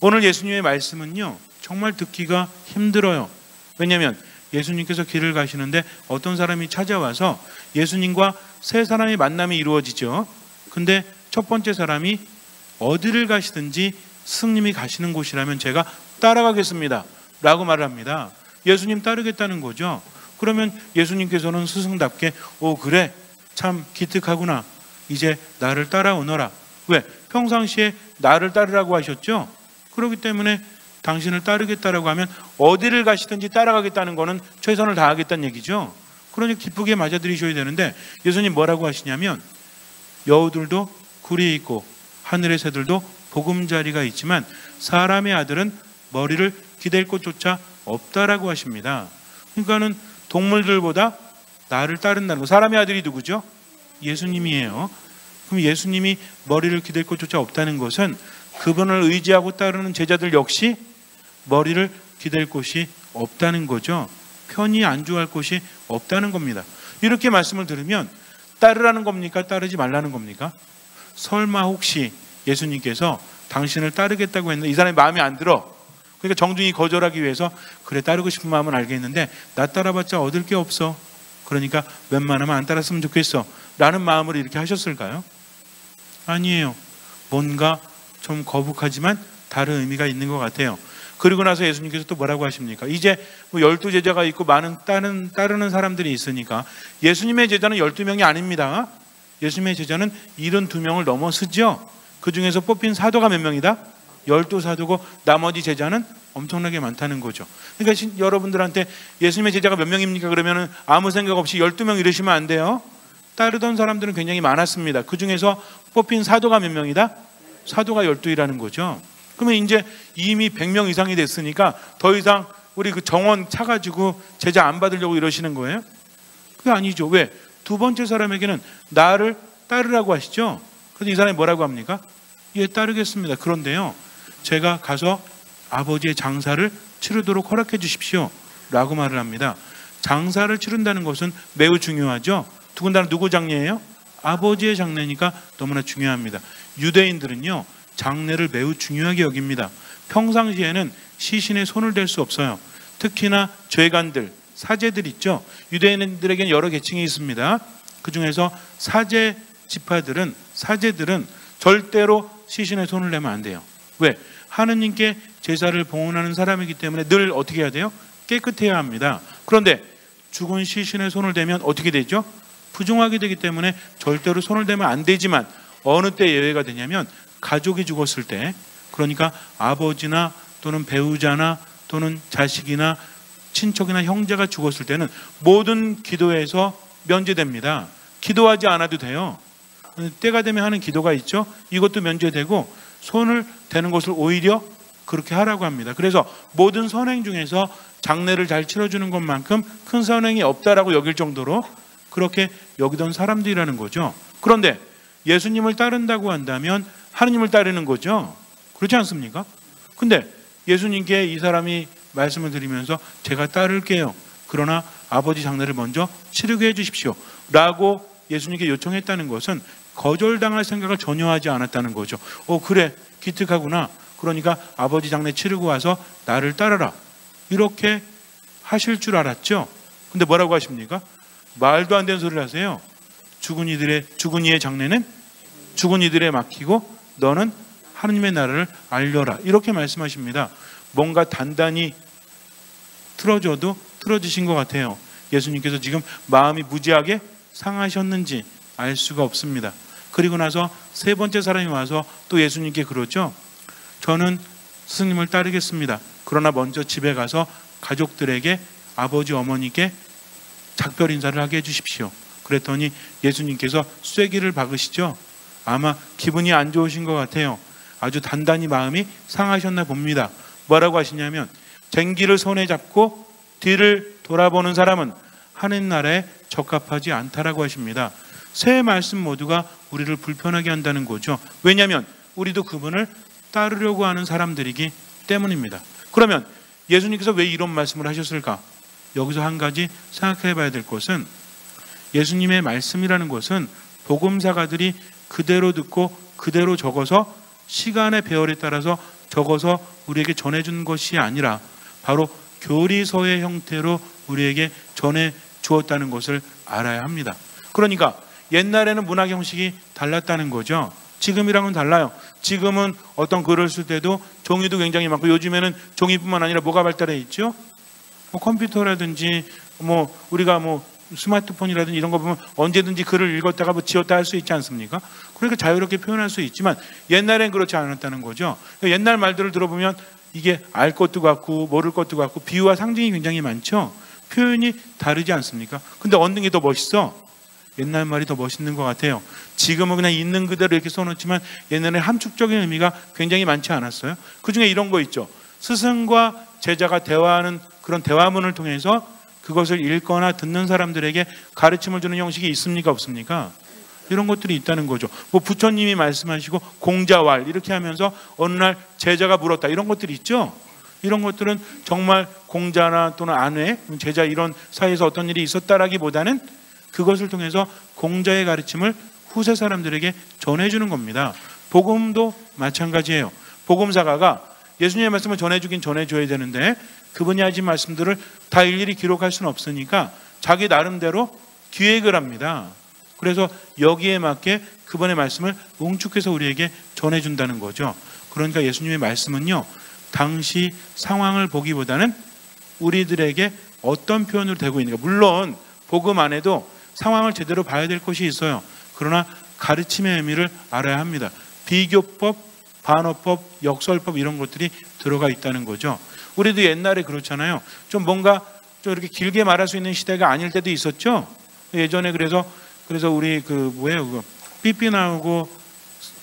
오늘 예수님의 말씀은요, 정말 듣기가 힘들어요. 왜냐하면 예수님께서 길을 가시는데 어떤 사람이 찾아와서 예수님과 세 사람의 만남이 이루어지죠. 근데 첫 번째 사람이 어디를 가시든지 스승님이 가시는 곳이라면 제가 따라가겠습니다 라고 말을 합니다. 예수님 따르겠다는 거죠. 그러면 예수님께서는 스승답게 그래, 참 기특하구나, 이제 나를 따라오너라. 왜? 평상시에 나를 따르라고 하셨죠. 그렇기 때문에 당신을 따르겠다라고 하면 어디를 가시든지 따라가겠다는 거는 최선을 다하겠다는 얘기죠. 그러니 기쁘게 맞아들이셔야 되는데 예수님 뭐라고 하시냐면, 여우들도 굴이 있고 하늘의 새들도 보금자리가 있지만 사람의 아들은 머리를 기댈 곳조차 없다라고 하십니다. 그러니까는 동물들보다 나를 따른다는 거. 사람의 아들이 누구죠? 예수님이에요. 그럼 예수님이 머리를 기댈 곳조차 없다는 것은 그분을 의지하고 따르는 제자들 역시 머리를 기댈 곳이 없다는 거죠. 편히 안주할 곳이 없다는 겁니다. 이렇게 말씀을 들으면 따르라는 겁니까? 따르지 말라는 겁니까? 설마 혹시 예수님께서 당신을 따르겠다고 했는데 이 사람이 마음에 안 들어. 그러니까 정중히 거절하기 위해서 그래, 따르고 싶은 마음은 알겠는데 나 따라봤자 얻을 게 없어. 그러니까 웬만하면 안 따랐으면 좋겠어 라는 마음으로 이렇게 하셨을까요? 아니에요. 뭔가 좀 거북하지만 다른 의미가 있는 것 같아요. 그리고 나서 예수님께서 또 뭐라고 하십니까? 이제 12제자가 있고 많은 따르는 사람들이 있으니까 예수님의 제자는 12명이 아닙니다. 예수님의 제자는 72명을 넘어서죠. 그 중에서 뽑힌 사도가 몇 명이다? 12사도고 나머지 제자는 엄청나게 많다는 거죠. 그러니까 여러분들한테 예수님의 제자가 몇 명입니까? 그러면 아무 생각 없이 12명 이러시면 안 돼요. 따르던 사람들은 굉장히 많았습니다. 그 중에서 뽑힌 사도가 몇 명이다? 사도가 12이라는 거죠. 그러면 이제 이미 100명 이상이 됐으니까 더 이상 우리 그 정원 차가지고 제자 안 받으려고 이러시는 거예요? 그게 아니죠. 왜? 두 번째 사람에게는 나를 따르라고 하시죠. 그래서 이 사람이 뭐라고 합니까? 예, 따르겠습니다. 그런데요, 제가 가서 아버지의 장사를 치르도록 허락해 주십시오 라고 말을 합니다. 장사를 치른다는 것은 매우 중요하죠. 더군다나 누구 장례예요? 아버지의 장례니까 너무나 중요합니다. 유대인들은요, 장례를 매우 중요하게 여깁니다. 평상시에는 시신에 손을 댈 수 없어요. 특히나 죄관들, 사제들 있죠. 유대인들에게는 여러 계층이 있습니다. 그 중에서 사제 지파들은, 사제들은 절대로 시신에 손을 내면 안 돼요. 왜? 하느님께 제사를 봉헌하는 사람이기 때문에 늘 어떻게 해야 돼요? 깨끗해야 합니다. 그런데 죽은 시신에 손을 대면 어떻게 되죠? 부정하게 되기 때문에 절대로 손을 대면 안 되지만 어느 때 예외가 되냐면 가족이 죽었을 때, 그러니까 아버지나 또는 배우자나 또는 자식이나 친척이나 형제가 죽었을 때는 모든 기도에서 면제됩니다. 기도하지 않아도 돼요. 때가 되면 하는 기도가 있죠. 이것도 면제되고 손을 대는 것을 오히려 그렇게 하라고 합니다. 그래서 모든 선행 중에서 장례를 잘 치러주는 것만큼 큰 선행이 없다라고 여길 정도로 그렇게 여기던 사람들이라는 거죠. 그런데 예수님을 따른다고 한다면 하느님을 따르는 거죠. 그렇지 않습니까? 근데 예수님께 이 사람이 말씀을 드리면서 제가 따를게요, 그러나 아버지 장례를 먼저 치르게 해주십시오 라고 예수님께 요청했다는 것은 거절당할 생각을 전혀 하지 않았다는 거죠. 그래, 기특하구나. 그러니까 아버지 장례 치르고 와서 나를 따르라, 이렇게 하실 줄 알았죠. 근데 뭐라고 하십니까? 말도 안 되는 소리를 하세요. 죽은 이의 장례는 죽은 이들에 맡기고 너는 하느님의 나라를 알려라, 이렇게 말씀하십니다. 뭔가 단단히 틀어져도 틀어지신 것 같아요. 예수님께서 지금 마음이 무지하게 상하셨는지 알 수가 없습니다. 그리고 나서 세 번째 사람이 와서 또 예수님께 그러죠. 저는 스승님을 따르겠습니다. 그러나 먼저 집에 가서 가족들에게, 아버지 어머니께 작별 인사를 하게 해주십시오. 그랬더니 예수님께서 쐐기를 박으시죠. 아마 기분이 안 좋으신 것 같아요. 아주 단단히 마음이 상하셨나 봅니다. 뭐라고 하시냐면, 쟁기를 손에 잡고 뒤를 돌아보는 사람은 하느님 나라에 적합하지 않다라고 하십니다. 세 말씀 모두가 우리를 불편하게 한다는 거죠. 왜냐하면 우리도 그분을 따르려고 하는 사람들이기 때문입니다. 그러면 예수님께서 왜 이런 말씀을 하셨을까? 여기서 한 가지 생각해 봐야 될 것은, 예수님의 말씀이라는 것은 복음사가들이 그대로 듣고 그대로 적어서 시간의 배열에 따라서 적어서 우리에게 전해준 것이 아니라 바로 교리서의 형태로 우리에게 전해 주었다는 것을 알아야 합니다. 그러니까 옛날에는 문학 형식이 달랐다는 거죠. 지금이랑은 달라요. 지금은 어떤 글을 쓸 때도 종이도 굉장히 많고, 요즘에는 종이뿐만 아니라 뭐가 발달해 있죠? 뭐 컴퓨터라든지 우리가 스마트폰이라든지 이런 거 보면 언제든지 글을 읽었다가 지웠다 할 수 있지 않습니까? 그러니까 자유롭게 표현할 수 있지만 옛날엔 그렇지 않았다는 거죠. 옛날 말들을 들어보면 이게 알 것도 같고 모를 것도 같고 비유와 상징이 굉장히 많죠. 표현이 다르지 않습니까? 근데 어느 게 더 멋있어? 옛날 말이 더 멋있는 것 같아요. 지금은 그냥 있는 그대로 이렇게 써놓지만 옛날에 함축적인 의미가 굉장히 많지 않았어요? 그 중에 이런 거 있죠. 스승과 제자가 대화하는 그런 대화문을 통해서 그것을 읽거나 듣는 사람들에게 가르침을 주는 형식이 있습니까? 없습니까? 이런 것들이 있다는 거죠. 부처님이 말씀하시고 공자왈 이렇게 하면서 어느 날 제자가 물었다, 이런 것들이 있죠. 이런 것들은 정말 공자나 또는 아내, 제자 이런 사이에서 어떤 일이 있었다라기보다는 그것을 통해서 공자의 가르침을 후세 사람들에게 전해주는 겁니다. 복음도 마찬가지예요. 복음사가가 예수님의 말씀을 전해주긴 전해줘야 되는데 그분이 하신 말씀들을 다 일일이 기록할 수는 없으니까 자기 나름대로 기획을 합니다. 그래서 여기에 맞게 그분의 말씀을 응축해서 우리에게 전해준다는 거죠. 그러니까 예수님의 말씀은요, 당시 상황을 보기보다는 우리들에게 어떤 표현으로 되고 있는가. 물론 복음 안에도 상황을 제대로 봐야 될 것이 있어요. 그러나 가르침의 의미를 알아야 합니다. 비교법, 반어법, 역설법 이런 것들이 들어가 있다는 거죠. 우리도 옛날에 그렇잖아요. 좀 뭔가 좀 이렇게 길게 말할 수 있는 시대가 아닐 때도 있었죠. 예전에 그래서 우리 그거 삐삐 나오고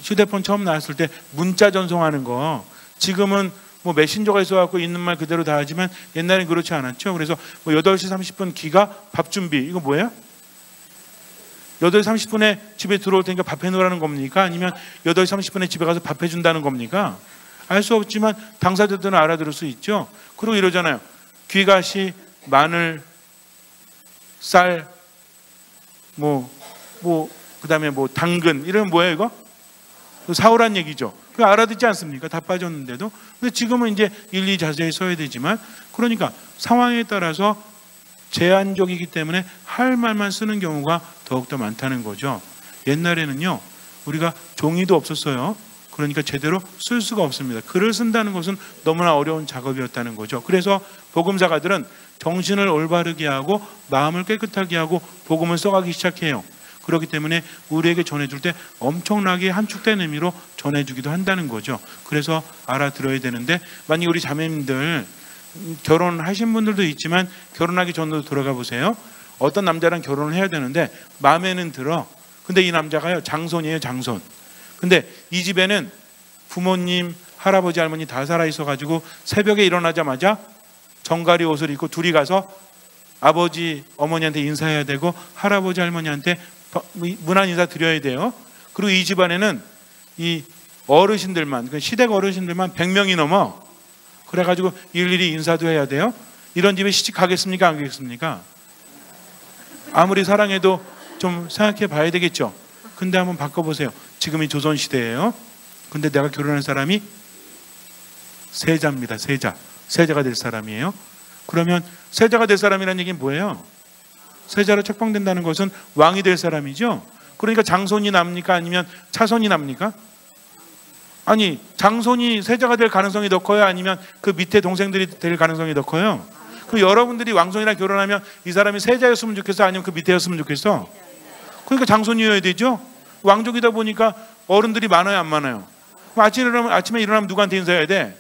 휴대폰 처음 나왔을 때 문자 전송하는 거, 지금은 메신저가 있어갖고 있는 말 그대로 다 하지만 옛날엔 그렇지 않았죠. 그래서 8시 30분 기가 밥 준비, 이거 뭐예요? 8시 30분에 집에 들어올 테니까 밥 해놓으라는 겁니까? 아니면 8시 30분에 집에 가서 밥 해준다는 겁니까? 알 수 없지만 당사자들은 알아들을 수 있죠. 그리고 이러잖아요. 귀가시, 마늘, 쌀, 그다음에 당근, 이러면 뭐예요 이거? 사오란 얘기죠. 그거 알아듣지 않습니까? 다 빠졌는데도. 근데 지금은 이제 일일이 자세히 써야 되지만, 그러니까 상황에 따라서 제한적이기 때문에 할 말만 쓰는 경우가 더욱더 많다는 거죠. 옛날에는요, 우리가 종이도 없었어요. 그러니까 제대로 쓸 수가 없습니다. 글을 쓴다는 것은 너무나 어려운 작업이었다는 거죠. 그래서 복음사가들은 정신을 올바르게 하고 마음을 깨끗하게 하고 복음을 써가기 시작해요. 그렇기 때문에 우리에게 전해줄 때 엄청나게 함축된 의미로 전해주기도 한다는 거죠. 그래서 알아들어야 되는데, 만약 우리 자매님들 결혼하신 분들도 있지만 결혼하기 전으로 돌아가 보세요. 어떤 남자랑 결혼을 해야 되는데 마음에는 들어. 근데 이 남자가요, 장손이에요, 장손. 근데 이 집에는 부모님, 할아버지, 할머니 다 살아 있어가지고 새벽에 일어나자마자 정갈이 옷을 입고 둘이 가서 아버지, 어머니한테 인사해야 되고 할아버지, 할머니한테 문안 인사 드려야 돼요. 그리고 이 집안에는 이 어르신들만, 시댁 어르신들만 100명이 넘어. 그래가지고 일일이 인사도 해야 돼요. 이런 집에 시집 가겠습니까? 안 가겠습니까? 아무리 사랑해도 좀 생각해 봐야 되겠죠. 근데 한번 바꿔보세요. 지금이 조선시대예요. 근데 내가 결혼한 사람이 세자입니다. 세자가 될 사람이에요. 그러면 세자가 될 사람이라는 얘기는 뭐예요? 세자로 책봉된다는 것은 왕이 될 사람이죠. 그러니까 장손이 납니까? 아니면 차손이 납니까? 아니, 장손이 세자가 될 가능성이 더 커요? 아니면 그 밑에 동생들이 될 가능성이 더 커요? 그럼 여러분들이 왕손이랑 결혼하면 이 사람이 세자였으면 좋겠어? 아니면 그 밑에였으면 좋겠어? 그러니까 장손이어야 되죠. 왕족이다 보니까 어른들이 많아요, 안 많아요? 아침에 일어나면 누구한테 인사해야 돼?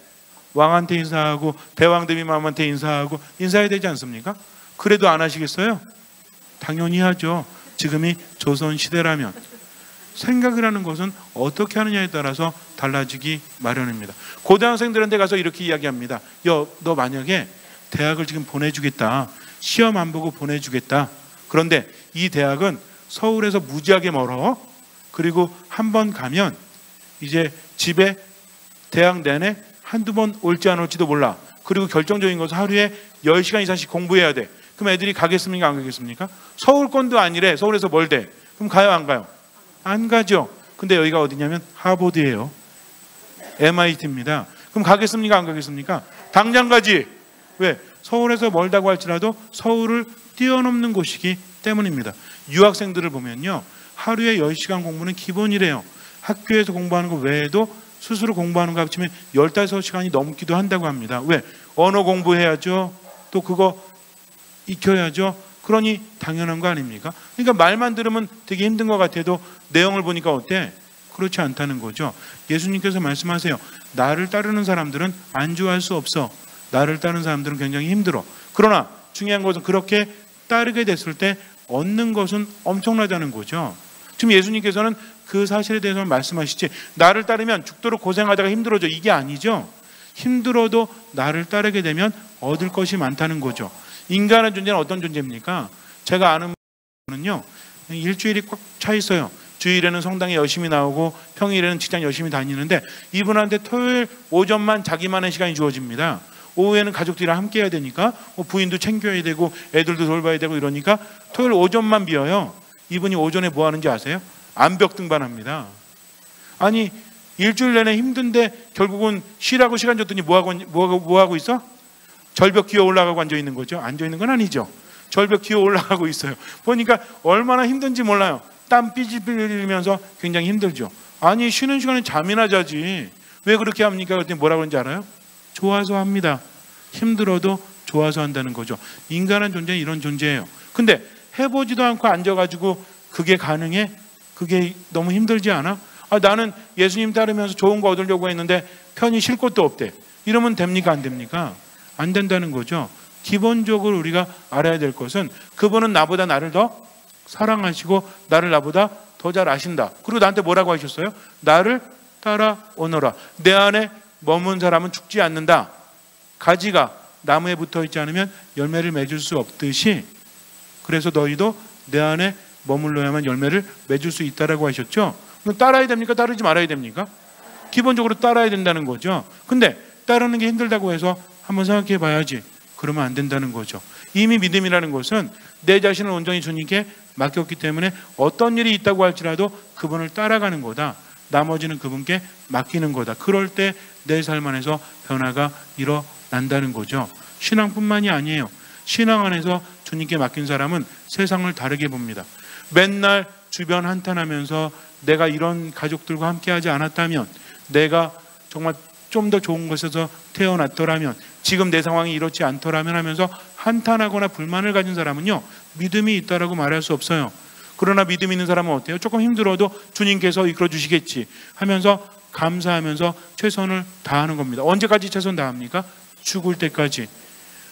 왕한테 인사하고 대왕대비마마한테 인사해야 되지 않습니까? 그래도 안 하시겠어요? 당연히 하죠. 지금이 조선시대라면. 생각이라는 것은 어떻게 하느냐에 따라서 달라지기 마련입니다. 고등학생들한테 가서 이렇게 이야기합니다. 너 만약에 대학을 지금 보내주겠다. 시험 안 보고 보내주겠다. 그런데 이 대학은 서울에서 무지하게 멀어. 그리고 한 번 가면 이제 집에 대학 내내 한두 번 올지 안 올지도 몰라. 그리고 결정적인 것은 하루에 10시간 이상씩 공부해야 돼. 그럼 애들이 가겠습니까? 안 가겠습니까? 서울권도 아니래. 서울에서 멀대. 그럼 가요? 안 가요? 안 가죠. 근데 여기가 어디냐면 하버드예요. MIT입니다. 그럼 가겠습니까? 안 가겠습니까? 당장 가지. 왜? 서울에서 멀다고 할지라도 서울을 뛰어넘는 곳이기 때문입니다. 유학생들을 보면요, 하루에 10시간 공부는 기본이래요. 학교에서 공부하는 거 외에도 스스로 공부하는 거 합치면 15시간이 넘기도 한다고 합니다. 왜? 언어 공부해야죠. 또 그거 익혀야죠. 그러니 당연한 거 아닙니까? 그러니까 말만 들으면 되게 힘든 것 같아도 내용을 보니까 어때? 그렇지 않다는 거죠. 예수님께서 말씀하세요. 나를 따르는 사람들은 안주할 수 없어. 나를 따르는 사람들은 굉장히 힘들어. 그러나 중요한 것은 그렇게 따르게 됐을 때 얻는 것은 엄청나다는 거죠. 지금 예수님께서는 그 사실에 대해서 말씀하시지, 나를 따르면 죽도록 고생하다가 힘들어져, 이게 아니죠. 힘들어도 나를 따르게 되면 얻을 것이 많다는 거죠. 인간의 존재는 어떤 존재입니까? 제가 아는 분은요, 일주일이 꽉 차 있어요. 주일에는 성당에 열심히 나오고 평일에는 직장 열심히 다니는데 이분한테 토요일 오전만 자기만의 시간이 주어집니다. 오후에는 가족들이랑 함께 해야 되니까 부인도 챙겨야 되고 애들도 돌봐야 되고 이러니까 토요일 오전만 비어요. 이분이 오전에 뭐 하는지 아세요? 암벽 등반합니다. 아니, 일주일 내내 힘든데 결국은 쉬라고 시간 줬더니 뭐 하고 있어? 절벽 기어 올라가고 앉아 있는 거죠. 앉아 있는 건 아니죠. 절벽 기어 올라가고 있어요. 보니까 얼마나 힘든지 몰라요. 땀 삐질삐질 흘리면서 굉장히 힘들죠. 아니, 쉬는 시간에 잠이나 자지. 왜 그렇게 합니까? 그랬더니 뭐라고 그러는지 알아요? 좋아서 합니다. 힘들어도 좋아서 한다는 거죠. 인간은 존재는 이런 존재예요. 근데 해보지도 않고 앉아가지고 그게 가능해? 그게 너무 힘들지 않아? 나는 예수님 따르면서 좋은 거 얻으려고 했는데 편히 쉴 곳도 없대. 이러면 됩니까? 안 됩니까? 안 된다는 거죠. 기본적으로 우리가 알아야 될 것은 그분은 나보다 나를 더 사랑하시고 나를 나보다 더 잘 아신다. 그리고 나한테 뭐라고 하셨어요? 나를 따라오너라. 내 안에 머문 사람은 죽지 않는다. 가지가 나무에 붙어 있지 않으면 열매를 맺을 수 없듯이, 그래서 너희도 내 안에 머물러야만 열매를 맺을 수 있다라고 하셨죠. 그럼 따라야 됩니까? 따르지 말아야 됩니까? 기본적으로 따라야 된다는 거죠. 근데 따르는 게 힘들다고 해서 한번 생각해 봐야지. 그러면 안 된다는 거죠. 이미 믿음이라는 것은 내 자신을 온전히 주님께 맡겼기 때문에 어떤 일이 있다고 할지라도 그분을 따라가는 거다. 나머지는 그분께 맡기는 거다. 그럴 때 내 삶 안에서 변화가 일어난다는 거죠. 신앙뿐만이 아니에요. 신앙 안에서 주님께 맡긴 사람은 세상을 다르게 봅니다. 맨날 주변 한탄하면서 내가 이런 가족들과 함께하지 않았다면, 내가 정말 좀 더 좋은 곳에서 태어났더라면, 지금 내 상황이 이렇지 않더라면 하면서 한탄하거나 불만을 가진 사람은요, 믿음이 있다라고 말할 수 없어요. 그러나 믿음 있는 사람은 어때요? 조금 힘들어도 주님께서 이끌어 주시겠지 하면서 감사하면서 최선을 다하는 겁니다. 언제까지 최선 다합니까? 죽을 때까지.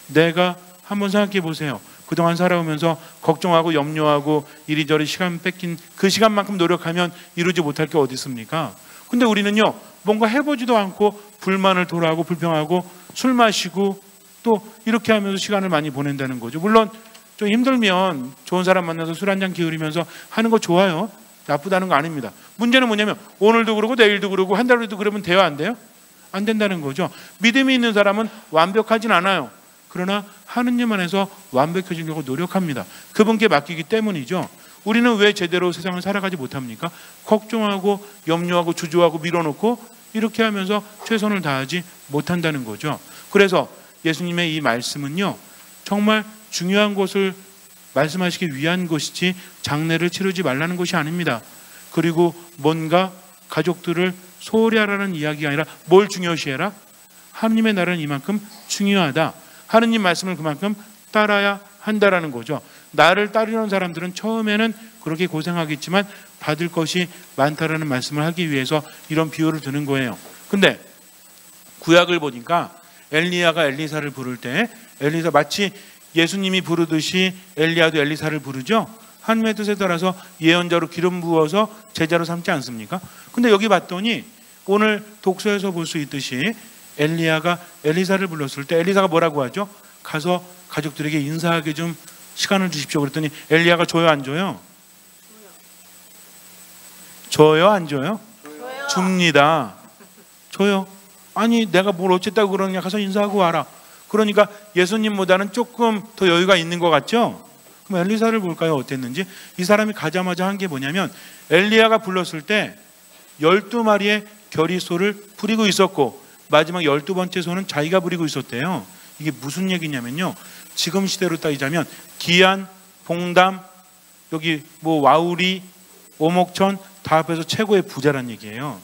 내가 한번 생각해 보세요. 그동안 살아오면서 걱정하고 염려하고 이리저리 시간 뺏긴 그 시간만큼 노력하면 이루지 못할 게 어디 있습니까? 근데 우리는요, 뭔가 해보지도 않고 불만을 토로하고 불평하고 술 마시고 또 이렇게 하면서 시간을 많이 보낸다는 거죠. 물론 좀 힘들면 좋은 사람 만나서 술 한잔 기울이면서 하는 거 좋아요. 나쁘다는 거 아닙니다. 문제는 뭐냐면 오늘도 그러고 내일도 그러고 한 달 후에도 그러면 돼요? 안 돼요? 안 된다는 거죠. 믿음이 있는 사람은 완벽하진 않아요. 그러나 하느님 안에서 완벽해지려고 노력합니다. 그분께 맡기기 때문이죠. 우리는 왜 제대로 세상을 살아가지 못합니까? 걱정하고 염려하고 주저하고 밀어놓고 이렇게 하면서 최선을 다하지 못한다는 거죠. 그래서 예수님의 이 말씀은요, 정말 중요한 것을 말씀하시기 위한 것이지 장례를 치르지 말라는 것이 아닙니다. 그리고 뭔가 가족들을 소홀히 하라는 이야기가 아니라 뭘 중요시해라? 하느님의 나라는 이만큼 중요하다. 하느님 말씀을 그만큼 따라야 한다라는 거죠. 나를 따르는 사람들은 처음에는 그렇게 고생하겠지만 받을 것이 많다라는 말씀을 하기 위해서 이런 비유를 드는 거예요. 근데 구약을 보니까 엘리야가 엘리사를 부를 때 엘리사 마치 예수님이 부르듯이 엘리야도 엘리사를 부르죠. 하나님의 뜻에 따라서 예언자로 기름 부어서 제자로 삼지 않습니까? 근데 여기 봤더니 오늘 독서에서 볼 수 있듯이 엘리야가 엘리사를 불렀을 때 엘리사가 뭐라고 하죠? 가서 가족들에게 인사하게 좀 시간을 주십시오. 그랬더니 엘리야가 줘요, 안 줘요? 줘요, 안 줘요? 줍니다. 줘요. 아니 내가 뭘 어쨌다고 그러냐, 가서 인사하고 와라. 그러니까 예수님보다는 조금 더 여유가 있는 것 같죠? 그럼 엘리사를 볼까요? 어땠는지. 이 사람이 가자마자 한 게 뭐냐면 엘리야가 불렀을 때 12마리의 겨리소를 부리고 있었고 마지막 12번째 소는 자기가 부리고 있었대요. 이게 무슨 얘기냐면요, 지금 시대로 따지자면 기안, 봉담, 여기 뭐 와우리, 오목천 다 합해서 최고의 부자란 얘기예요.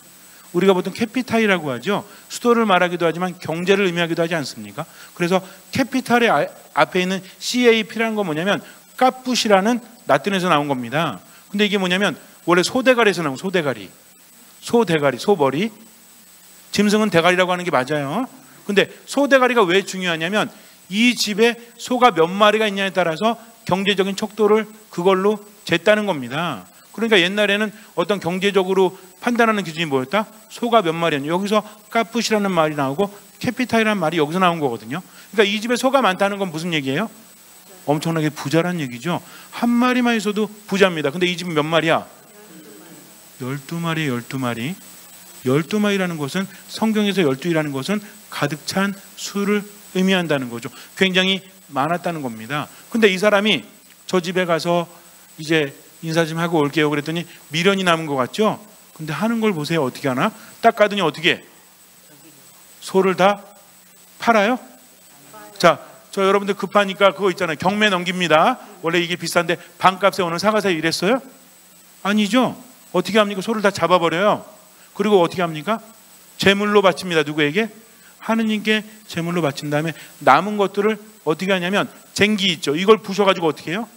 우리가 보통 캐피탈이라고 하죠. 수도를 말하기도 하지만 경제를 의미하기도 하지 않습니까? 그래서 캐피탈의 앞에 있는 CAP라는 건 뭐냐면 까푸시라는 라틴에서 나온 겁니다. 근데 이게 뭐냐면 원래 소대가리에서 나온 소대가리, 소머리, 짐승은 대가리라고 하는 게 맞아요. 근데 소대가리가 왜 중요하냐면 이 집에 소가 몇 마리가 있냐에 따라서 경제적인 척도를 그걸로 쟀다는 겁니다. 그러니까 옛날에는 어떤 경제적으로 판단하는 기준이 뭐였다? 소가 몇 마리였냐. 여기서 까푸시라는 말이 나오고 캐피탈이라는 말이 여기서 나온 거거든요. 그러니까 이 집에 소가 많다는 건 무슨 얘기예요? 엄청나게 부자란 얘기죠. 한 마리만 있어도 부자입니다. 근데 이 집은 몇 마리야? 12마리. 12마리라는 것은, 성경에서 12이라는 것은 가득 찬 수를 의미한다는 거죠. 굉장히 많았다는 겁니다. 근데 이 사람이 저 집에 가서 이제 인사 좀 하고 올게요 그랬더니 미련이 남은 것 같죠? 근데 하는 걸 보세요. 어떻게 하나? 딱 가더니 어떻게? 소를 다 팔아요? 자, 저 여러분들 급하니까 그거 있잖아요. 경매 넘깁니다. 원래 이게 비싼데 반값에 오늘 사가서 이랬어요? 아니죠. 어떻게 합니까? 소를 다 잡아버려요. 그리고 어떻게 합니까? 제물로 바칩니다. 누구에게? 하느님께 제물로 바친 다음에 남은 것들을 어떻게 하냐면 쟁기 있죠. 이걸 부셔가지고 어떻게 해요?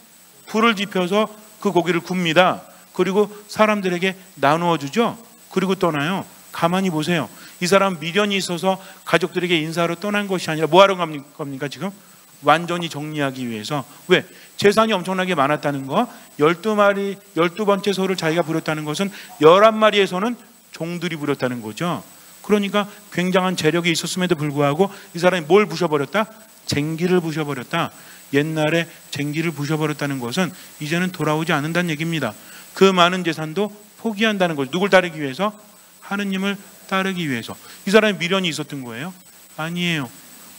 불을 지펴서 그 고기를 굽니다. 그리고 사람들에게 나누어 주죠. 그리고 떠나요. 가만히 보세요. 이 사람 미련이 있어서 가족들에게 인사하러 떠난 것이 아니라 뭐 하러 갑니까 지금? 완전히 정리하기 위해서. 왜? 재산이 엄청나게 많았다는 거. 12마리, 12번째 소를 자기가 부렸다는 것은 11마리의 소는 종들이 부렸다는 거죠. 그러니까 굉장한 재력이 있었음에도 불구하고 이 사람이 뭘 부셔버렸다? 쟁기를 부셔버렸다. 옛날에 쟁기를 부셔버렸다는 것은 이제는 돌아오지 않는다는 얘기입니다. 그 많은 재산도 포기한다는 거죠. 누굴 따르기 위해서? 하느님을 따르기 위해서. 이 사람이 미련이 있었던 거예요? 아니에요.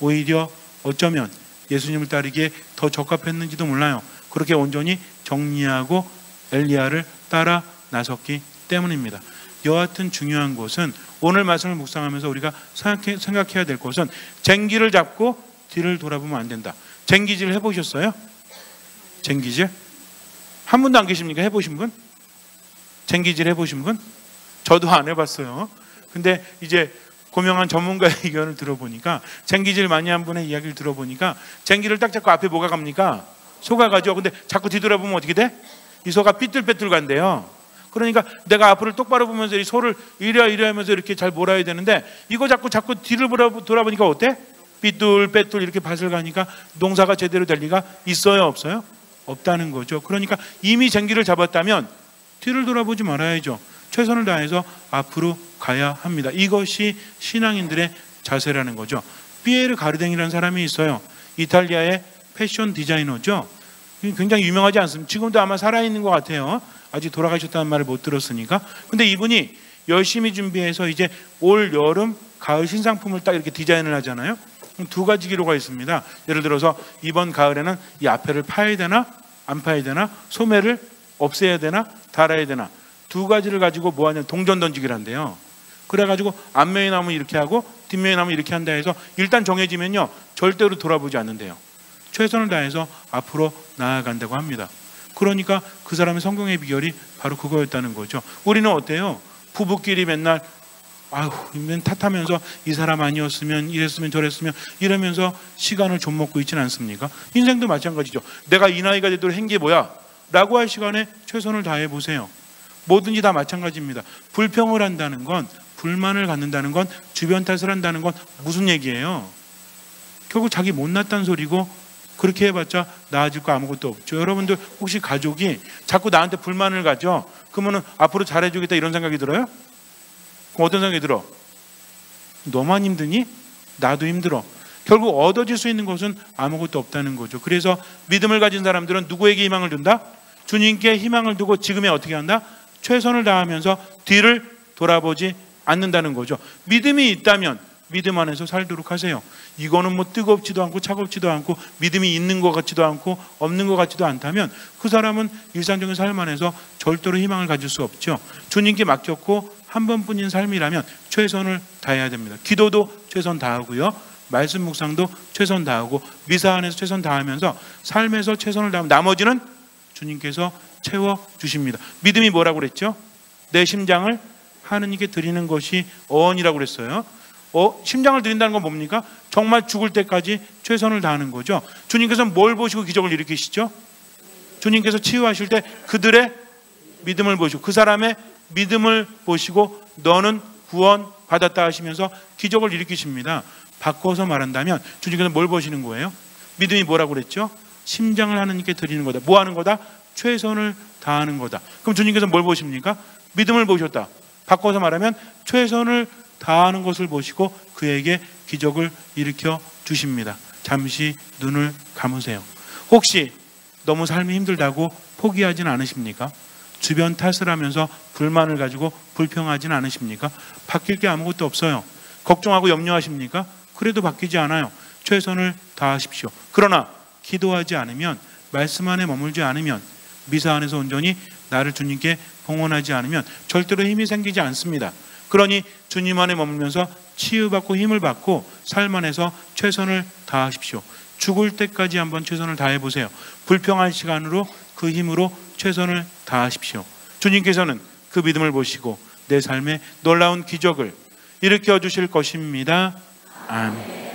오히려 어쩌면 예수님을 따르기에 더 적합했는지도 몰라요. 그렇게 온전히 정리하고 엘리야를 따라 나섰기 때문입니다. 여하튼 중요한 것은 오늘 말씀을 묵상하면서 우리가 생각해야 될 것은 쟁기를 잡고 뒤를 돌아보면 안 된다. 쟁기질 해보셨어요? 쟁기질? 한 분도 안 계십니까? 해보신 분? 쟁기질 해보신 분? 저도 안 해봤어요. 근데 이제 고명한 전문가의 의견을 들어보니까, 쟁기질 많이 한 분의 이야기를 들어보니까 쟁기를 딱 잡고 앞에 뭐가 갑니까? 소가 가죠. 근데 자꾸 뒤돌아보면 어떻게 돼? 이 소가 삐뚤빼뚤 간대요. 그러니까 내가 앞을 똑바로 보면서 이 소를 이래 하면서 이렇게 잘 몰아야 되는데 이거 자꾸 뒤를 돌아보니까 어때? 삐뚤빼뚤 이렇게 밭을 가니까 농사가 제대로 될 리가 있어요? 없어요? 없다는 거죠. 그러니까 이미 쟁기를 잡았다면 뒤를 돌아보지 말아야죠. 최선을 다해서 앞으로 가야 합니다. 이것이 신앙인들의 자세라는 거죠. 피에르 가르댕이라는 사람이 있어요. 이탈리아의 패션 디자이너죠. 굉장히 유명하지 않습니까? 지금도 아마 살아있는 것 같아요. 아직 돌아가셨다는 말을 못 들었으니까. 근데 이분이 열심히 준비해서 이제 올 여름 가을 신상품을 딱 이렇게 디자인을 하잖아요. 두 가지 기로가 있습니다. 예를 들어서 이번 가을에는 이 앞에를 파야 되나 안 파야 되나, 소매를 없애야 되나 달아야 되나, 두 가지를 가지고 뭐 하냐면 동전 던지기를 한대요. 그래가지고 앞면에 나면 이렇게 하고 뒷면에 나면 이렇게 한다 해서 일단 정해지면요 절대로 돌아보지 않는데요. 최선을 다해서 앞으로 나아간다고 합니다. 그러니까 그 사람의 성공의 비결이 바로 그거였다는 거죠. 우리는 어때요? 부부끼리 맨날 맨 탓하면서 이 사람 아니었으면 이랬으면 저랬으면 이러면서 시간을 좀 먹고 있지는 않습니까? 인생도 마찬가지죠. 내가 이 나이가 되도록 한 게 뭐야? 라고 할 시간에 최선을 다해 보세요. 뭐든지 다 마찬가지입니다. 불평을 한다는 건, 불만을 갖는다는 건, 주변 탓을 한다는 건 무슨 얘기예요? 결국 자기 못났다는 소리고, 그렇게 해봤자 나아질 거 아무것도 없죠. 여러분들 혹시 가족이 자꾸 나한테 불만을 가져? 그러면 앞으로 잘해주겠다 이런 생각이 들어요? 그럼 어떤 생각이 들어? 너만 힘드니? 나도 힘들어. 결국 얻어질 수 있는 것은 아무것도 없다는 거죠. 그래서 믿음을 가진 사람들은 누구에게 희망을 둔다? 주님께 희망을 두고 지금에 어떻게 한다? 최선을 다하면서 뒤를 돌아보지 않는다는 거죠. 믿음이 있다면 믿음 안에서 살도록 하세요. 이거는 뭐 뜨겁지도 않고 차갑지도 않고 믿음이 있는 것 같지도 않고 없는 것 같지도 않다면 그 사람은 일상적인 삶 안에서 절대로 희망을 가질 수 없죠. 주님께 맡겼고 한 번뿐인 삶이라면 최선을 다해야 됩니다. 기도도 최선 다하고요, 말씀 묵상도 최선 다하고, 미사 안에서 최선 다하면서 삶에서 최선을 다하면 나머지는 주님께서 채워주십니다. 믿음이 뭐라고 그랬죠? 내 심장을 하느님께 드리는 것이 언이라고 그랬어요. 심장을 드린다는 건 뭡니까? 정말 죽을 때까지 최선을 다하는 거죠. 주님께서 뭘 보시고 기적을 일으키시죠? 주님께서 치유하실 때 그들의 믿음을 보시고, 그 사람의 믿음을 보시고 너는 구원 받았다 하시면서 기적을 일으키십니다. 바꿔서 말한다면 주님께서 뭘 보시는 거예요? 믿음이 뭐라고 그랬죠? 심장을 하느님께 드리는 거다. 뭐 하는 거다? 최선을 다하는 거다. 그럼 주님께서 뭘 보십니까? 믿음을 보셨다. 바꿔서 말하면 최선을 다하는 것을 보시고 그에게 기적을 일으켜 주십니다. 잠시 눈을 감으세요. 혹시 너무 삶이 힘들다고 포기하진 않으십니까? 주변 탓을 하면서 불만을 가지고 불평하진 않으십니까? 바뀔 게 아무것도 없어요. 걱정하고 염려하십니까? 그래도 바뀌지 않아요. 최선을 다하십시오. 그러나 기도하지 않으면, 말씀 안에 머물지 않으면, 미사 안에서 온전히 나를 주님께 봉헌하지 않으면 절대로 힘이 생기지 않습니다. 그러니 주님 안에 머물면서 치유받고 힘을 받고 삶 안에서 최선을 다하십시오. 죽을 때까지 한번 최선을 다해보세요. 불평한 시간으로 그 힘으로 최선을 다하십시오. 주님께서는 그 믿음을 보시고 내 삶에 놀라운 기적을 일으켜 주실 것입니다. 아멘.